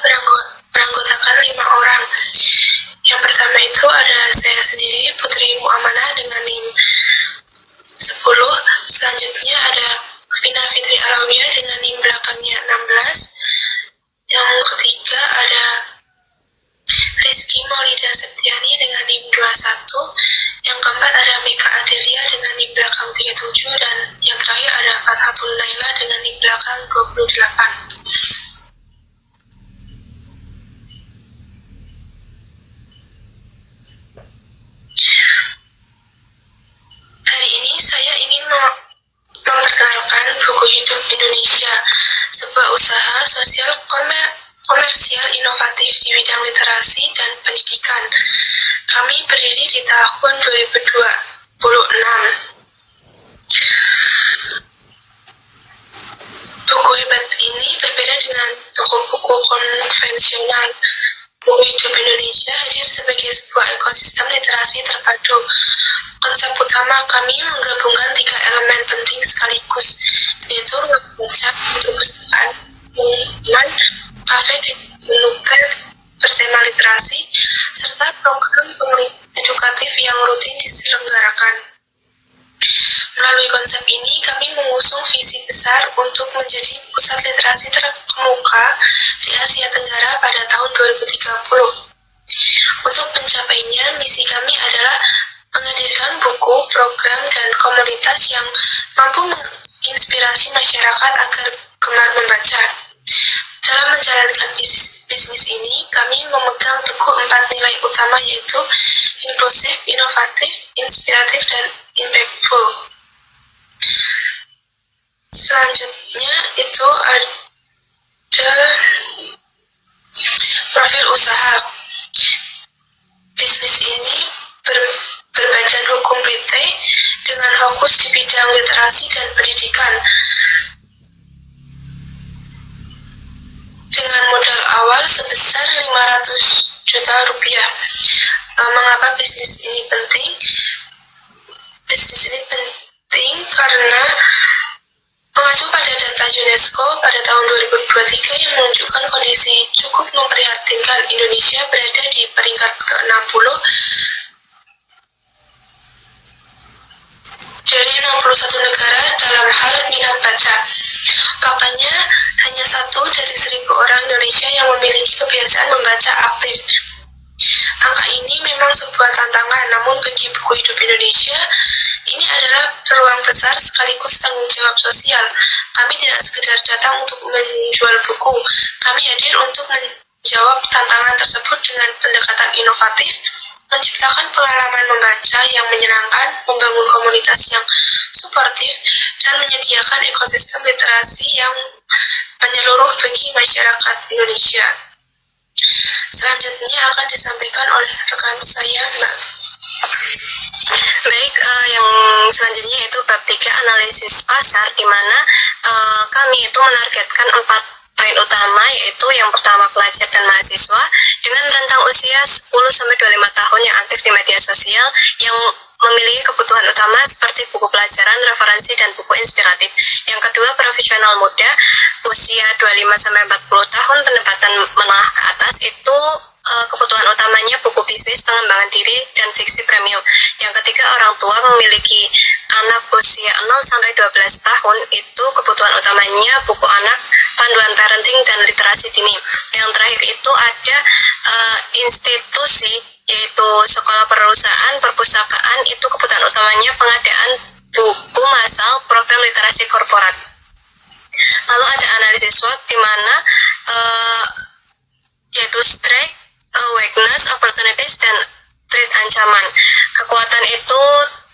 beranggotakan 5 orang. Yang pertama itu ada saya sendiri, Putri Muamanah dengan NIM 10. Selanjutnya ada Vina Fitri Alawiyah dengan NIM belakangnya 16. Yang ketiga ada Rizky Maulida Septiani dengan NIM 21. Yang keempat ada Meka Adelia dengan NIM belakang 37. Dan yang terakhir ada Fathatul Naila dengan NIM belakang 28. Hari ini saya ingin memperkenalkan buku hidup Indonesia, sebuah usaha sosial komersial inovatif di bidang literasi dan pendidikan. Kami berdiri di tahun 2026. Buku hebat ini berbeda dengan toko buku konvensional. Buku hidup Indonesia hadir sebagai sebuah ekosistem literasi terpadu. Konsep utama kami menggabungkan 3 elemen penting sekaligus, yaitu ruang baca, perpustakaan, pengumuman, kafe dipenuhkan bertema literasi, serta program edukatif yang rutin diselenggarakan. Melalui konsep ini, kami mengusung visi besar untuk menjadi pusat literasi terkemuka di Asia Tenggara pada tahun 2030. Untuk mencapainya, misi kami adalah menghadirkan buku, program, dan komunitas yang mampu menginspirasi masyarakat agar gemar membaca. Dalam menjalankan bisnis ini, kami memegang teguh 4 nilai utama, yaitu inklusif, inovatif, inspiratif, dan impactful. Selanjutnya itu ada profil usaha. Bisnis ini berbadan hukum PT dengan fokus di bidang literasi dan pendidikan. Dengan modal awal sebesar 500 juta rupiah. Mengapa bisnis ini penting? Bisnis ini penting karena mengacu pada data UNESCO pada tahun 2023 yang menunjukkan kondisi cukup memprihatinkan. Indonesia berada di peringkat ke-60 dari 61 negara dalam hal minat baca. Faktanya, hanya 1 dari 1.000 orang Indonesia yang memiliki kebiasaan membaca aktif. Angka ini memang sebuah tantangan, namun bagi buku hidup Indonesia, ini adalah peluang besar sekaligus tanggung jawab sosial. Kami tidak sekedar datang untuk menjual buku, kami hadir untuk menjawab tantangan tersebut dengan pendekatan inovatif, menciptakan pengalaman membaca yang menyenangkan, membangun komunitas yang suportif, dan menyediakan ekosistem literasi yang menyeluruh bagi masyarakat Indonesia. Selanjutnya akan disampaikan oleh rekan saya, Mbak. Baik, yang selanjutnya itu bab 3 analisis pasar, di mana kami itu menargetkan 4 poin utama, yaitu yang pertama pelajar dan mahasiswa dengan rentang usia 10-25 tahun yang aktif di media sosial yang memiliki kebutuhan utama seperti buku pelajaran, referensi, dan buku inspiratif. Yang kedua, profesional muda usia 25-40 tahun pendapatan menengah ke atas, itu kebutuhan utamanya buku bisnis, pengembangan diri, dan fiksi premium. Yang ketiga, orang tua memiliki anak usia 0-12 tahun, itu kebutuhan utamanya buku anak, panduan parenting, dan literasi dini. Yang terakhir itu ada institusi, yaitu sekolah, perusahaan, perpustakaan, itu kebutuhan utamanya pengadaan buku massal, program literasi korporat. Lalu ada analisis SWOT, di mana yaitu strength, weakness, opportunities, dan threat, ancaman. Kekuatan itu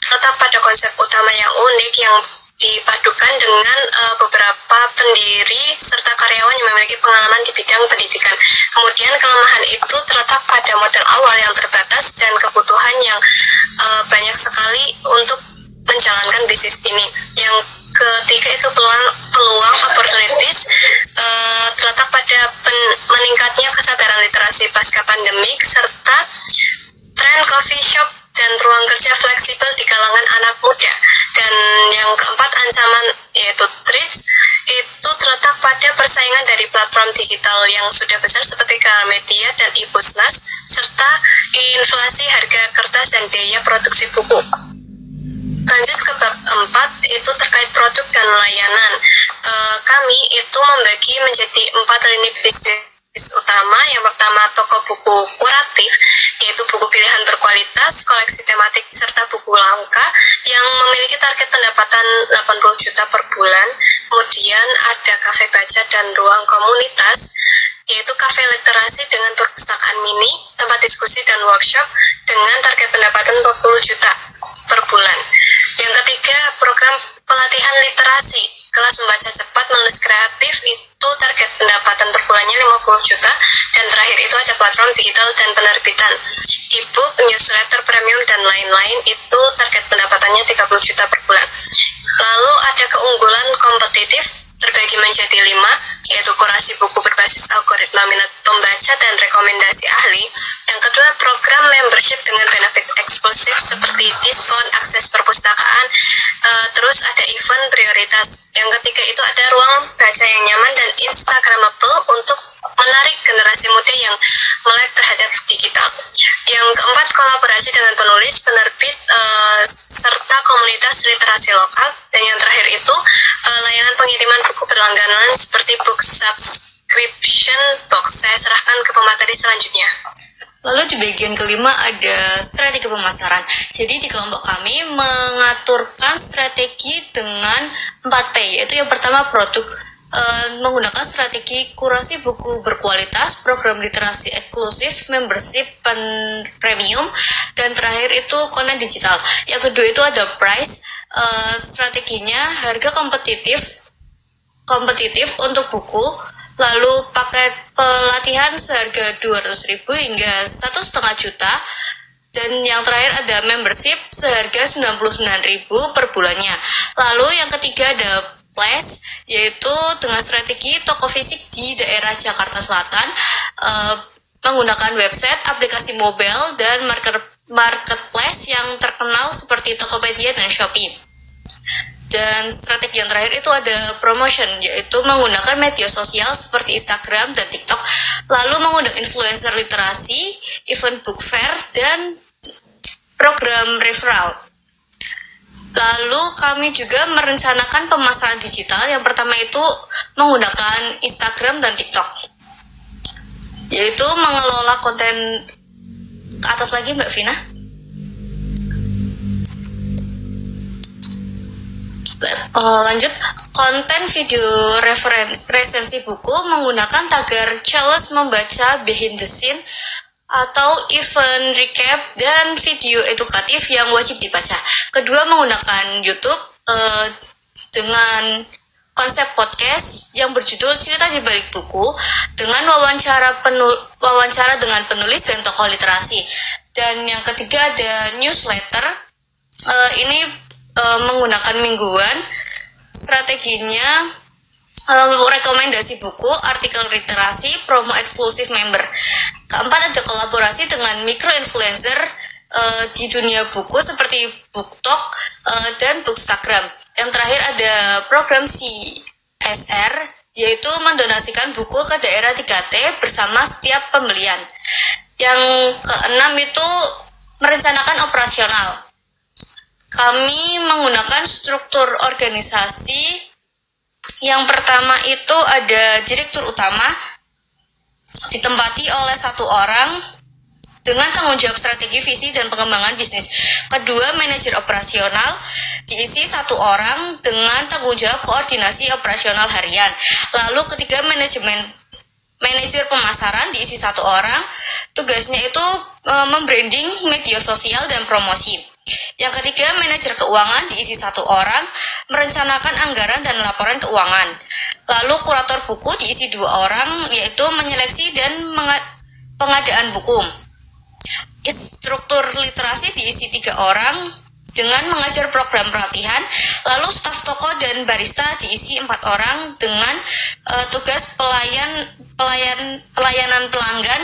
terletak pada konsep utama yang unik yang dipadukan dengan beberapa pendiri serta karyawan yang memiliki pengalaman di bidang pendidikan. Kemudian kelemahan itu terletak pada modal awal yang terbatas dan kebutuhan yang banyak sekali untuk menjalankan bisnis ini. Yang ketiga itu peluang opportunities, terletak pada meningkatnya kesadaran literasi pasca pandemik serta tren coffee shop dan ruang kerja fleksibel di kalangan anak muda. Dan yang keempat, ancaman, yaitu threats, itu terletak pada persaingan dari platform digital yang sudah besar seperti Gramedia dan iPusnas, serta inflasi harga kertas dan biaya produksi buku. Lanjut ke bab 4, itu terkait produk dan layanan. Kami itu membagi menjadi 4 lini bisnis utama. Yang pertama, toko buku kuratif, yaitu buku pilihan berkualitas, koleksi tematik, serta buku langka yang memiliki target pendapatan 80 juta per bulan. Kemudian ada kafe baca dan ruang komunitas, yaitu kafe literasi dengan perpustakaan mini, tempat diskusi dan workshop dengan target pendapatan 40 juta per bulan. Yang ketiga, program pelatihan literasi, kelas membaca cepat, menulis kreatif, itu target pendapatan per bulannya 50 juta. Dan terakhir itu ada platform digital dan penerbitan e-book, newsletter, premium, dan lain-lain, itu target pendapatannya 30 juta per bulan. Lalu ada keunggulan kompetitif terbagi menjadi 5, yaitu kurasi buku berbasis algoritma minat pembaca dan rekomendasi ahli. Yang kedua, program membership dengan benefit eksklusif seperti diskon, akses perpustakaan, terus ada event prioritas. Yang ketiga itu ada ruang baca yang nyaman dan instagramable untuk menarik generasi muda yang melek terhadap digital. Yang keempat, kolaborasi dengan penulis, penerbit, serta komunitas literasi lokal. Dan yang terakhir itu layanan pengiriman buku berlangganan seperti book subscription box. Saya serahkan ke pemateri selanjutnya. Lalu di bagian kelima ada strategi pemasaran. Jadi di kelompok kami mengaturkan strategi dengan 4P, yaitu yang pertama produk, menggunakan strategi kurasi buku berkualitas, program literasi eksklusif, membership premium, dan terakhir itu konten digital. Yang kedua itu ada price, strateginya harga kompetitif untuk buku, lalu paket pelatihan seharga 200.000 hingga 1,5 juta, dan yang terakhir ada membership seharga 99.000 per bulannya. Lalu yang ketiga ada Flash, yaitu dengan strategi toko fisik di daerah Jakarta Selatan, menggunakan website, aplikasi mobile, dan marketplace yang terkenal seperti Tokopedia dan Shopee. Dan strategi yang terakhir itu ada promotion, yaitu menggunakan media sosial seperti Instagram dan TikTok, lalu mengundang influencer literasi, event book fair, dan program referral. Lalu kami juga merencanakan pemasaran digital. Yang pertama itu menggunakan Instagram dan TikTok, yaitu mengelola konten. Ke atas lagi Mbak Vina. Lanjut, konten video resensi buku menggunakan tagar challenge membaca, behind the scene, atau event recap, dan video edukatif yang wajib dibaca. Kedua, menggunakan YouTube dengan konsep podcast yang berjudul Cerita di Balik Buku, dengan wawancara dengan penulis dan tokoh literasi. Dan yang ketiga ada newsletter, ini menggunakan mingguan, strateginya rekomendasi buku, artikel literasi, promo eksklusif member. Keempat ada kolaborasi dengan micro-influencer di dunia buku seperti BookTok dan Bookstagram. Yang terakhir ada program CSR, yaitu mendonasikan buku ke daerah 3T bersama setiap pembelian. Yang keenam itu merencanakan operasional. Kami menggunakan struktur organisasi. Yang pertama itu ada direktur utama, ditempati oleh 1 orang dengan tanggung jawab strategi, visi, dan pengembangan bisnis. Kedua, manajer operasional, diisi 1 orang dengan tanggung jawab koordinasi operasional harian. Lalu ketiga, manajer pemasaran, diisi 1 orang, tugasnya itu membranding media sosial dan promosi. Yang ketiga, manajer keuangan, diisi 1 orang, merencanakan anggaran dan laporan keuangan. Lalu kurator buku, diisi 2 orang, yaitu menyeleksi dan pengadaan buku. Instruktur literasi diisi 3 orang dengan mengajar program pelatihan. Lalu staf toko dan barista diisi 4 orang dengan tugas pelayanan pelanggan,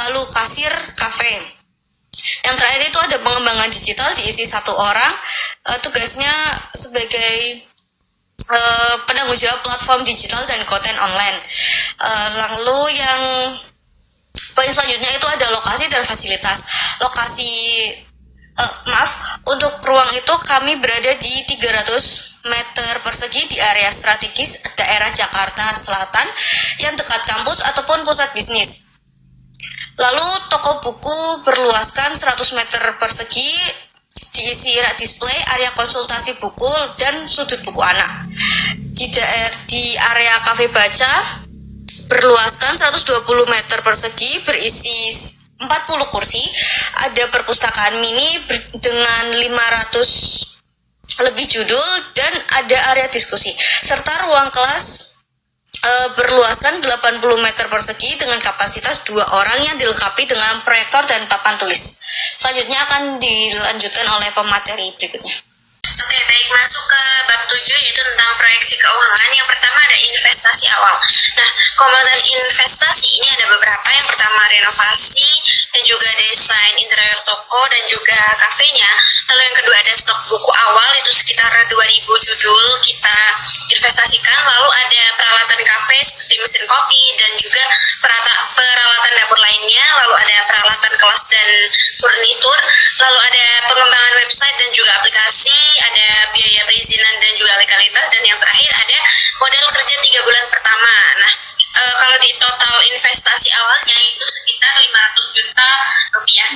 lalu kasir kafe. Yang terakhir itu ada pengembangan digital, diisi 1 orang, tugasnya sebagai penanggung jawab platform digital dan konten online. Lalu yang poin selanjutnya itu ada lokasi dan fasilitas. Untuk ruang itu kami berada di 300 meter persegi di area strategis daerah Jakarta Selatan yang dekat kampus ataupun pusat bisnis. Lalu toko buku berluaskan 100 meter persegi, diisi rak display, area konsultasi buku, dan sudut buku anak. Di area kafe baca berluaskan 120 meter persegi, berisi 40 kursi, ada perpustakaan mini dengan 500 lebih judul, dan ada area diskusi, serta ruang kelas berluaskan 80 meter persegi dengan kapasitas 2 orang yang dilengkapi dengan proyektor dan papan tulis. Selanjutnya akan dilanjutkan oleh pemateri berikutnya. Oke, baik, masuk ke bab 7 yaitu tentang proyeksi keuangan. Yang pertama ada investasi awal. Nah, komponen investasi ini ada beberapa. Yang pertama renovasi dan juga desain interior toko dan juga kafenya. Lalu yang kedua ada stok buku awal, itu sekitar 2000 judul kita investasikan. Lalu ada peralatan kafe seperti mesin kopi dan juga peralatan dapur lainnya. Lalu ada peralatan kelas dan furnitur. Lalu ada pengembangan website dan juga aplikasi, ada biaya perizinan dan juga legalitas, dan yang terakhir ada modal kerja 3 bulan pertama. Nah, kalau di total investasi awalnya itu sekitar 500 juta rupiah.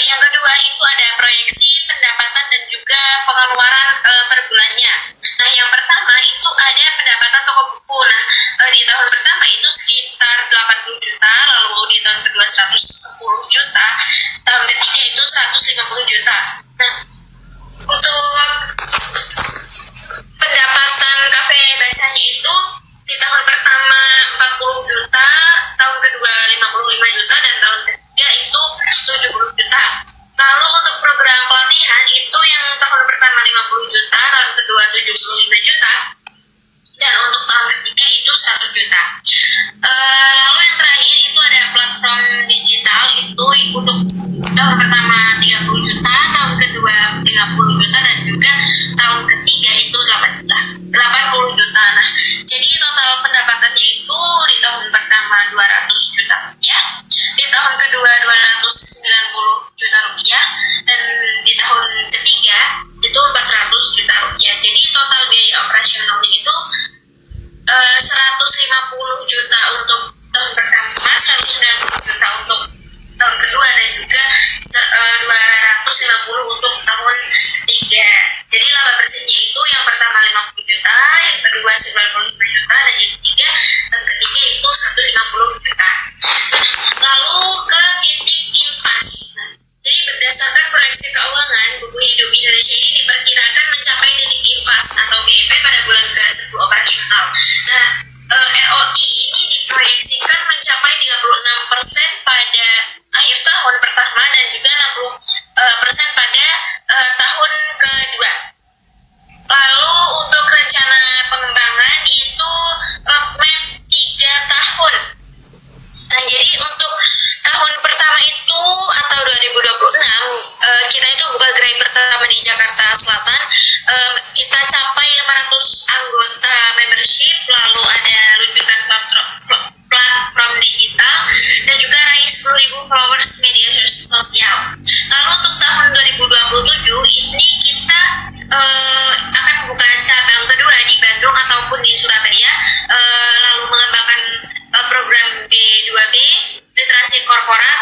Yang kedua itu ada proyeksi pendapatan dan juga pengeluaran per bulannya. Nah, yang pertama itu ada pendapatan toko buku. Nah, di tahun pertama itu sekitar 80 juta, lalu di tahun kedua 110 juta, tahun ketiga itu 150 juta. Nah, untuk pendapatan kafe bacanya itu di tahun pertama 40 juta, tahun kedua 55 juta, dan tahun ketiga itu 70 juta. Lalu untuk program pelatihan itu yang tahun pertama 50 juta, tahun kedua 75 juta, dan untuk tahun ketiga itu 1 juta. Lalu yang terakhir itu ada platform digital, itu untuk tahun pertama 30 juta, tahun kedua 30 juta, dan juga tahun ketiga itu 80 juta. Nah, jadi total pendapatannya itu di tahun pertama 200 juta rupiah, di tahun kedua 290 juta rupiah, dan di tahun ketiga itu 400 juta rupiah. Jadi total biaya operasionalnya itu 150 juta untuk tahun pertama, 190 juta untuk tahun kedua, dan juga 250 untuk tahun ketiga. Jadi laba bersihnya itu yang pertama 50 juta, yang kedua 95 juta, dan yang ketiga itu 150 juta. Lalu ke titik impas. Nah, jadi berdasarkan proyeksi keuangan, buku hidup Indonesia ini diperkirakan mencapai titik impas atau BEP pada bulan ke-10 operasional. Nah, ROI ini diproyeksikan mencapai 36% pada akhir tahun pertama dan juga 60% pada tahun kedua. Lalu untuk rencana pengembangan itu roadmap 3 tahun. Nah, jadi untuk tahun pertama itu atau 2026 kita itu buka gerai pertama di Jakarta Selatan. Kita capai 500 anggota membership, lalu ada luncukan platform digital, dan juga raih 10.000 followers media sosial. Lalu untuk tahun 2027 ini kita akan buka cabang kedua di Bandung ataupun di Surabaya, lalu mengembangkan program B2B, literasi korporat,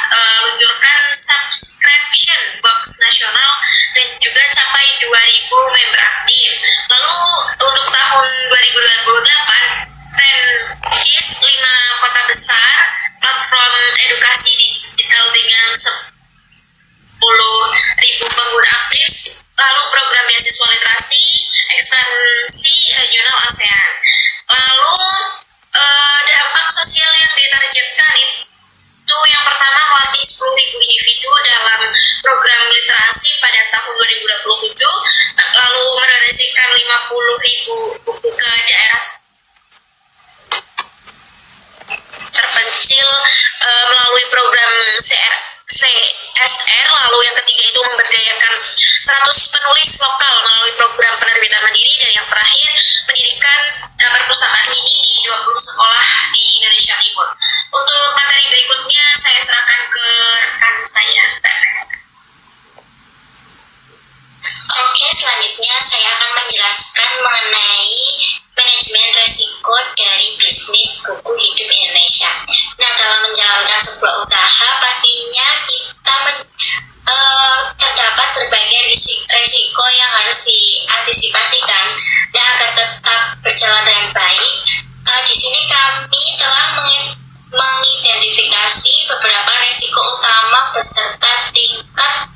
luncurkan subscription box nasional, dan juga capai 2.000 member aktif. Lalu untuk tahun 2028 franchise 5 kota besar, platform edukasi digital dengan 10.000 pengguna aktif, lalu program beasiswa literasi, ekspansi regional ASEAN. Lalu dampak sosial yang ditargetkan itu yang pertama melatih 10.000 individu dalam program literasi pada tahun 2027, lalu mendonasikan 50.000 buku ke daerah terpencil melalui program CSR. Lalu yang ketiga itu memberdayakan 100 penulis lokal melalui program penerbitan mandiri, dan yang terakhir mendirikan perpustakaan ini di 20 sekolah di Indonesia Timur. Untuk materi berikutnya saya serahkan ke rekan saya. Oke, selanjutnya saya akan menjelaskan mengenai manajemen resiko dari bisnis buku hidup Indonesia. Nah, dalam menjalankan sebuah usaha, pastinya kita terdapat berbagai risiko yang harus diantisipasikan dan agar tetap berjalan dengan baik. Di sini kami telah mengidentifikasi beberapa risiko utama beserta tingkat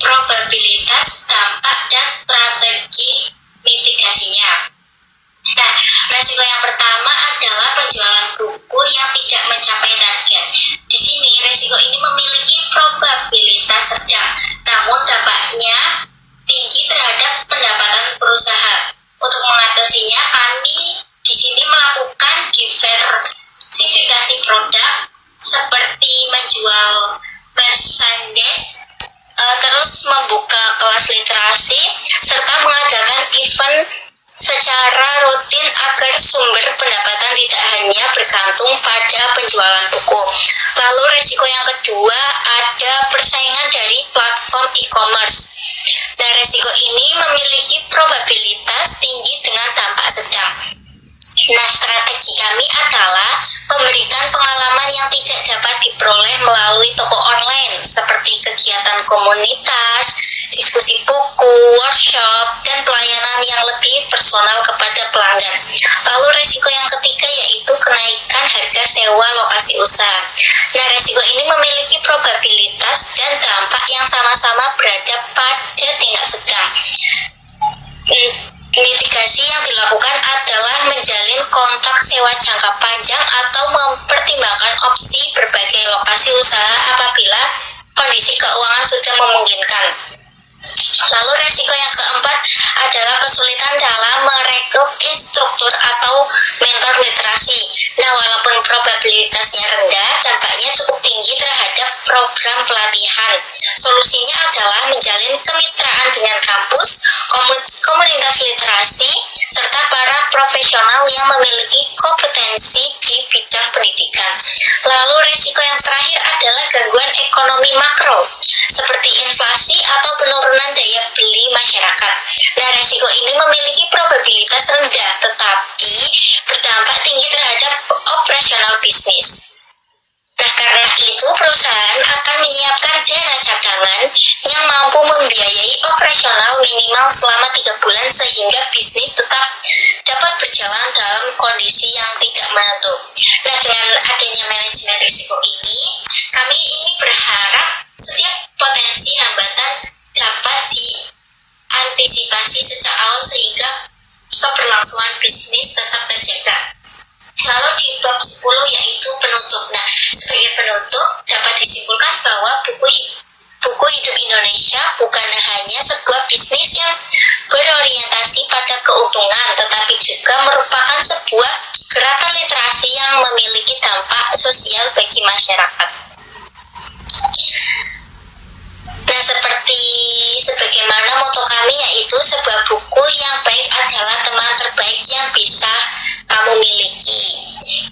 probabilitas, dampak, dan strategi mitigasinya. Nah, resiko yang pertama adalah penjualan buku yang tidak mencapai target. Di sini resiko ini memiliki probabilitas sedang, namun dampaknya tinggi terhadap pendapatan perusahaan. Untuk mengatasinya, kami di sini melakukan diversifikasi produk seperti menjual merchandise, terus membuka kelas literasi, serta mengadakan event secara rutin agar sumber pendapatan tidak hanya bergantung pada penjualan buku. Lalu risiko yang kedua ada persaingan dari platform e-commerce. Dan risiko ini memiliki probabilitas tinggi dengan dampak sedang. Nah, strategi kami adalah memberikan pengalaman yang tidak dapat diperoleh melalui toko online seperti kegiatan komunitas, diskusi buku, workshop, dan pelayanan yang lebih personal kepada pelanggan. Lalu risiko yang ketiga yaitu kenaikan harga sewa lokasi usaha. Nah, risiko ini memiliki probabilitas dan dampak yang sama-sama berada pada tingkat sedang. Mitigasi yang dilakukan adalah menjalin kontrak sewa jangka panjang atau mempertimbangkan opsi berbagai lokasi usaha apabila kondisi keuangan sudah memungkinkan. Lalu resiko yang keempat adalah kesulitan dalam merekrut instruktur atau mentor literasi. Nah, walaupun probabilitasnya rendah, dampaknya cukup tinggi terhadap program pelatihan. Solusinya adalah menjalin kemitraan dengan kampus, komunitas literasi, serta para profesional yang memiliki kompetensi di bidang pendidikan. Lalu risiko yang terakhir adalah gangguan ekonomi makro, seperti inflasi atau penurunan daya beli masyarakat. Nah, risiko ini memiliki probabilitas rendah, tetapi berdampak tinggi terhadap operasional bisnis. Nah, karena itu perusahaan akan menyiapkan dana cadangan yang mampu membiayai operasional minimal selama 3 bulan sehingga bisnis tetap dapat berjalan dalam kondisi yang tidak menentu. Nah, dengan adanya manajemen risiko ini, kami ini berharap setiap potensi hambatan dapat diantisipasi sejak awal sehingga keberlangsungan bisnis tetap terjaga. Lalu di bab 10 yaitu penutup. Nah, sebagai penutup dapat disimpulkan bahwa buku hidup Indonesia bukan hanya sebuah bisnis yang berorientasi pada keuntungan, tetapi juga merupakan sebuah gerakan literasi yang memiliki dampak sosial bagi masyarakat. Nah, sebagaimana moto kami yaitu sebuah buku yang baik adalah teman terbaik yang bisa kamu miliki.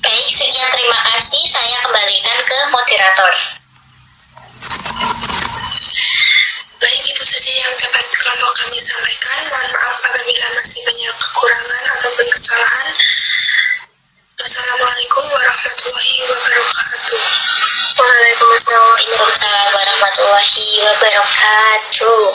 Baik, sekian, terima kasih. Saya kembalikan ke moderator. Baik, itu saja yang dapat kelompok kami sampaikan. Mohon maaf apabila masih banyak kekurangan ataupun kesalahan. Wassalamualaikum warahmatullahi wabarakatuh. Waalaikumsalam warahmatullahi wabarakatuh.